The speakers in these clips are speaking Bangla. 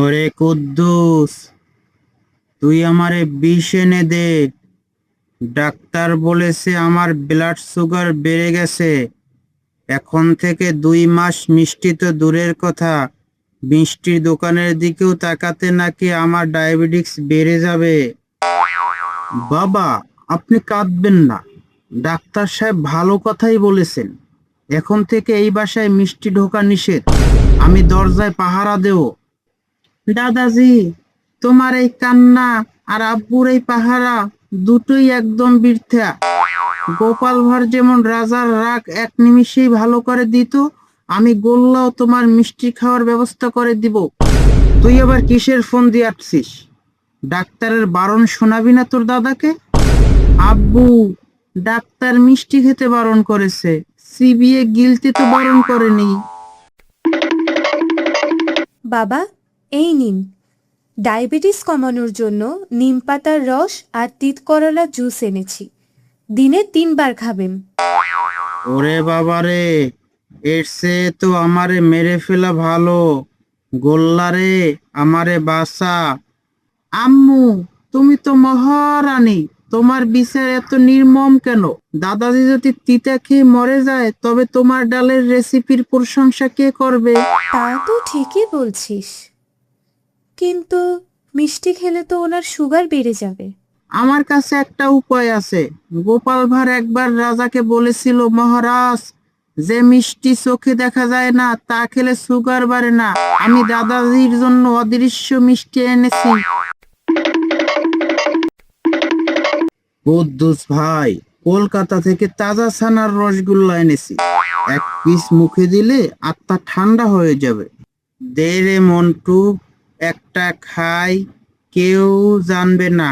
ওরে কুদ্দুস, তুই আমারে বিষ এনে দে। ডাক্তার বলেছে আমার ব্লাড সুগার বেড়ে গেছে। এখন থেকে 2 মাস মিষ্টি তো দূরের কথা, মিষ্টির দোকানের দিকেও তাকাতে নাকি আমার ডায়াবেটিস বেড়ে যাবে। বাবা, আপনি কাঁদবেন না। ডাক্তার সাহেব ভালো কথাই বলেছেন। এখন থেকে এই বাসায় মিষ্টি ঢোকা নিষেধ। আমি দরজায় পাহারা দেব। দাদাজি, তোমার এই কান্না আর আব্বুর এই পাহারা দুটোই একদম বৃথা। গোপাল ভাঁড় যেমন রাজার রাগ এক নিমিষেই ভালো করে দিত, আমি গোল্লাও তোমার মিষ্টি খাওয়ার ব্যবস্থা করে দিব। তুই আবার কিসের ফোন দিয়ে আসছিস? ডাক্তারের বারণ শোনাবি না তোর দাদাকে? আব্বু, ডাক্তার মিষ্টি খেতে বারণ করেছে, সিবিএ গিলতে তো বারণ করেনি। বাবা, এই নিন। ডায়াবেটিস কমানোর জন্য নিম পাতার রস আর তিত করলার জুস এনেছি। দিনে 3 বার খাবেন। ওরে বাবারে, এর চেয়ে তো আমারে মেরে ফেলা ভালো। গোল্লা রে, আমারে বাঁচা। আম্মু, তুমি তো মহারানী, তোমার বিচার এত নির্মম কেন? দাদাজি যদি তিতা খেয়ে মরে যায়, তবে তোমার ডালের রেসিপির প্রশংসা কে করবে? তা তো ঠিকই বলছিস, কিন্তু মিষ্টি খেলে তো ওনার সুগার বেড়ে যাবে। আমার কাছে একটা উপায় আছে। গোপাল ভাঁড় একবার রাজাকে বলেছিল, মহারাজ, যে মিষ্টি চোখে দেখা যায় না তা খেলে সুগার বাড়ে না। আমি দাদাজির জন্য অদৃশ্য মিষ্টি এনেছি। কুদ্দুস ভাই, কলকাতা থেকে তাজা ছানার রসগোল্লা এনেছি। এক পিস মুখে দিলে আত্মা ঠান্ডা হয়ে যাবে। দে রে মন্টু, একটা খাই, কেউ জানবে না।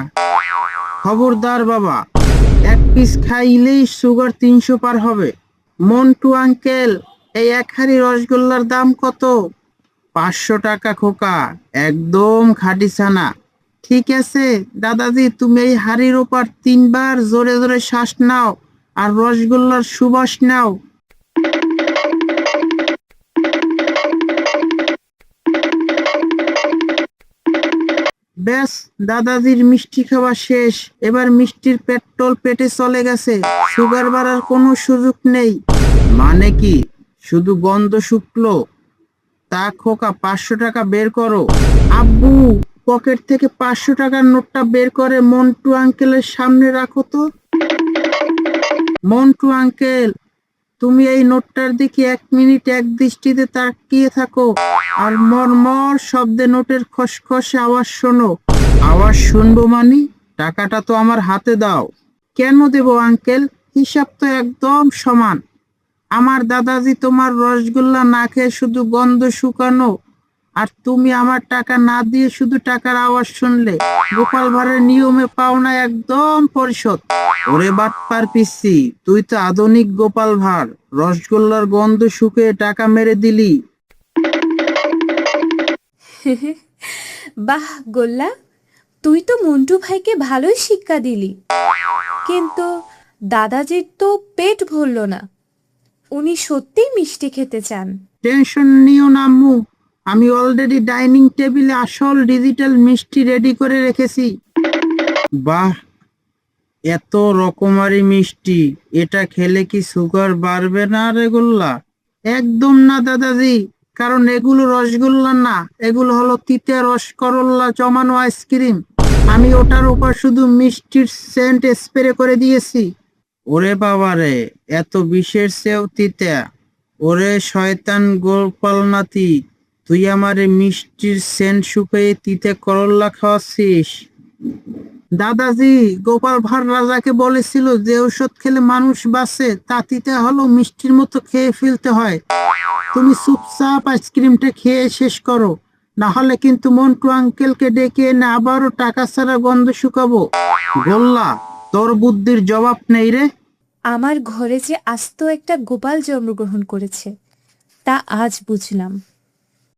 খবরদার বাবা, এক পিস খাইলেই সুগার 300 পার হবে। মন্টু আঙ্কেল, এই এক হাঁড়ি রসগোল্লার দাম কত? 500 টাকা খোকা, একদম খাঁটি ছানা। ঠিক আছে দাদাজি, তুমি এই হাঁড়ির ওপর 3 বার জোরে জোরে শ্বাস নাও আর রসগোল্লার সুবাস নাও। ব্যাস, দাদাজির মিষ্টি খাওয়া শেষ। এবার মিষ্টির পেট্রোল পেটে চলে গেছে, সুগার বাড়ার কোনো সুযোগ নেই। মানে কি, শুধু গন্ধ শুকলো? তা খোকা, 500 টাকা বের করো। আব্বু, পকেট থেকে 500 টাকার নোটটা বের করে মন্টু আঙ্কেলের সামনে রাখো তো। মন্টু আঙ্কেল, তুমি এই নোটটার দিকে 1 মিনিট এক দৃষ্টিতে তাকিয়ে থাকো আর মরমর শব্দে নোটের খসখসে আওয়াজ শোনো। আওয়াজ শুনবো মানে? টাকাটা তো আমার হাতে দাও। কেন দেব আঙ্কেল? হিসাব তো একদম সমান। আমার দাদাজি তোমার রসগোল্লা না খেয়ে শুধু গন্ধ শুকানো, আর তুমি আমার টাকা না দিয়ে শুধু টাকার আওয়াজ শুনলে। গোপাল ভাঁড়ের নিয়মে পাওনা একদম পরিশোধ। ওরে বাটপার পিচ্চি, তুই তো আধুনিক গোপাল ভাঁড়। রসগোল্লার গন্ধ শুকে টাকা মেরে দিলি। বাহ গোল্লা, তুই তো মন্টু ভাইকে ভালোই শিক্ষা দিলি। কিন্তু দাদাজির তো পেট ভরল না, উনি সত্যিই মিষ্টি খেতে চান। টেনশন নিও না আম্মু, আমি অলরেডি ডাইনিং টেবিলে আসল ডিজিটাল মিষ্টি রেডি করে রেখেছি। বাহ, এত রকমারি মিষ্টি! এটা খেলে কি সুগার বাড়বে না রে গোল্লা? একদম না দাদাজি, কারণ এগুলো রসগোল্লা না, এগুলো হলো তিতে রসকরল্লা জমানো আইসক্রিম। আমি ওটার উপর শুধু মিষ্টির সেন্ট স্প্রে করে দিয়েছি। ওরে বাবা রে, এত বিষের চেয়েও তিতা! ওরে শয়তান গোপাল নাতি, তুই আমারে মিষ্টির সেন্ট শুকিয়ে তিতে করল্লা খাওয়াচ্ছিস? দাদাজি, গোপাল ভাঁড় রাজাকে বলেছিল যে ঔষধ খেলে মানুষ বাঁচে, তা তিতে হলো মিষ্টির মতো খেয়ে ফেলতে হয়। তুমি চুপচাপ আইসক্রিমটা খেয়ে শেষ করো, না হলে কিন্তু মন্টু আঙ্কেলকে ডেকে এনে আবারও টাকা ছাড়া গন্ধ শুকাবো। গোল্লা, তোর বুদ্ধির জবাব নেই রে। আমার ঘরে যে আস্ত একটা গোপাল জন্মগ্রহণ করেছে, তা আজ বুঝলাম।